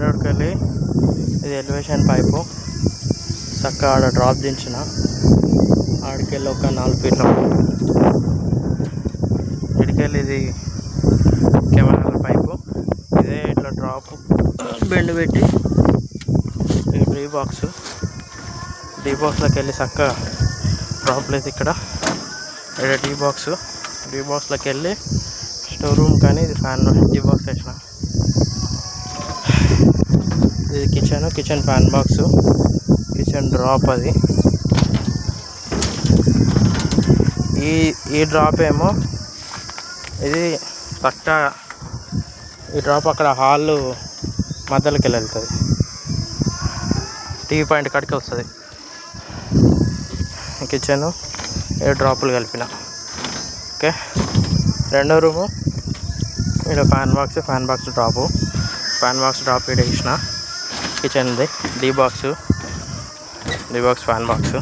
రోడ్కి వెళ్ళి ఇది ఎలివేషన్ పైపు చక్కగా ఆడ డ్రాప్ దించిన. ఆడికెళ్ళి ఒక 4 ఫీట్ల ఇడికెళ్ళి ఇది కెమెరాల పైపు. ఇదే ఇట్లా డ్రాప్ బెండ్ పెట్టి డీ బాక్స్లోకి వెళ్ళి చక్కగా డ్రాప్ లేదు ఇక్కడ డీ బాక్స్లోకి వెళ్ళి స్టోర్ రూమ్. కానీ ఇది ఫ్యాన్ డీ బాక్స్ వేసిన. ఇది kitchen fan box, kitchen drop. అది ఈ డ్రాప్ ఏమో ఇది చక్కగా ఈ డ్రాప్ అక్కడ హాల్ మధ్యలోకి వెళ్తుంది, టీవీ పాయింట్ కాడికి వస్తుంది. కిచెన్ 7 డ్రాపులు కలిపిన. ఓకే, రెండో రూము ఇక్కడ ఫ్యాన్ బాక్స్ డ్రాప్ ఇక్కడ వేసిన. కిచెన్ది డీ బాక్స్ ఫ్యాన్ బాక్స్.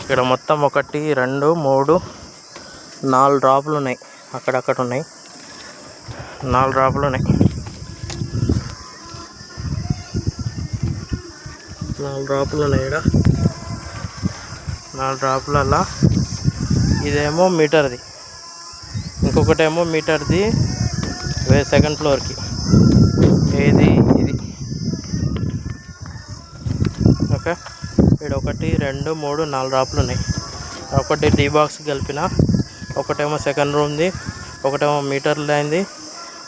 ఇక్కడ మొత్తం 1 2 3 4 డ్రాపులు ఉన్నాయి. అక్కడక్కడ ఉన్నాయి 4 డ్రాపులు ఉన్నాయి. 4 డ్రాపులు ఉన్నాయి ఇక్కడ. 4 డ్రాపులల్లా ఇదేమో మీటర్ది, ఇంకొకటేమో మీటర్ది 2nd ఫ్లోర్కి. ఇది ఓకే. ఇక్కడ 1 2 3 4 డ్రాపులు ఉన్నాయి. ఒకటి డీ బాక్స్ కలిపిన, ఒకటేమో 2nd రూమ్ది, ఒకటేమో మీటర్ లైన్ది,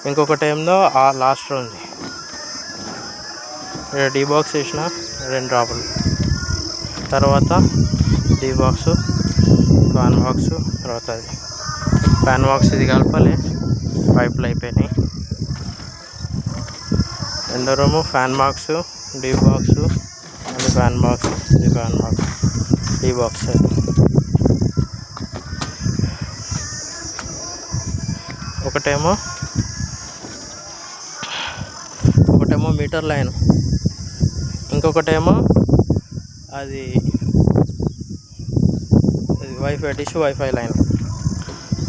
ఇంకొకటేమో ఆ లాస్ట్ రూమ్ది. ఇక్కడ డీ బాక్స్ వేసిన 2 డ్రాపులు. తర్వాత డీ బాక్స్ ఫ్యాన్ బాక్స్. తర్వాత అది ఫ్యాన్ బాక్స్ ఇది కలపాలి, పైపులు అయిపోయినాయి. రెండో room fan box, D box, అది ఫ్యాన్ బాక్స్, ఇది ఫ్యాన్ బాక్స్, డీ బాక్స్. ఒకటేమో మీటర్ లైన్, ఇంకొకటేమో అది వైఫై లైన్.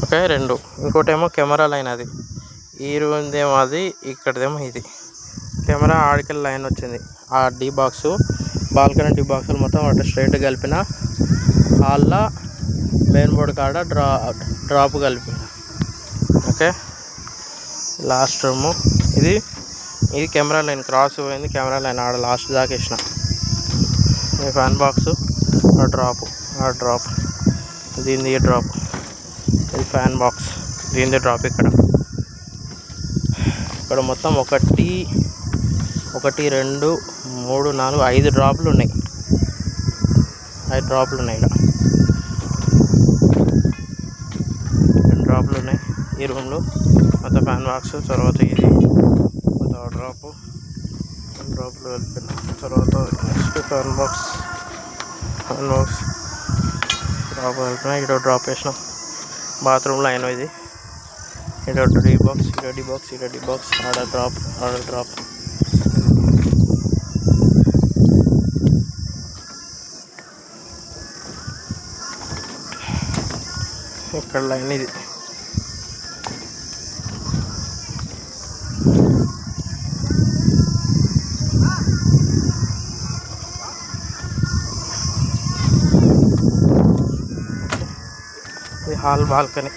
ఓకే, 2. ఇంకోటేమో కెమెరా లైన్. అది ఈ రూమ్దేమో అది, ఇక్కడదేమో ఇది కెమెరా. ఆడికెళ్ళి లైన్ వచ్చింది. ఆ డీ బాక్స్ బాల్కనీ డీ బాక్సులు మొత్తం అటు స్ట్రైట్ కలిపిన. హాల్లో మెయిన్ బోర్డు కాడ డ్రాప్ కలిపిన. ఓకే, లాస్ట్ రూము ఇది కెమెరా లైన్ క్రాస్ పోయింది. కెమెరా లైన్ ఆడ లాస్ట్ దాకా వేసిన. ఈ ఫ్యాన్ బాక్స్, ఆ డ్రాప్ దీనిది డ్రాప్, ఇది ఫ్యాన్ బాక్స్ దీనిది డ్రాప్. ఇక్కడ మొత్తం 1 2 3 4 5 డ్రాపులు ఉన్నాయి. 5 డ్రాపులు ఉన్నాయి ఇక్కడ. 2 డ్రాపులు ఉన్నాయి ఈ రూమ్లో. మొత్తం ఫ్యాన్ బాక్స్, తర్వాత ఇది మొత్తం డ్రాపులు కలిపిన. తర్వాత నెక్స్ట్ ఫ్యాన్ బాక్స్ డ్రాప్ కలిపిన. ఇక్కడ డ్రాప్ వేసినాం. బాత్రూమ్ లైన్ ఇది. ఇక్కడ డీ బాక్స్, ఆడ డ్రాప్. ఇక్కడ లైన్ ఇది. Hall balcony.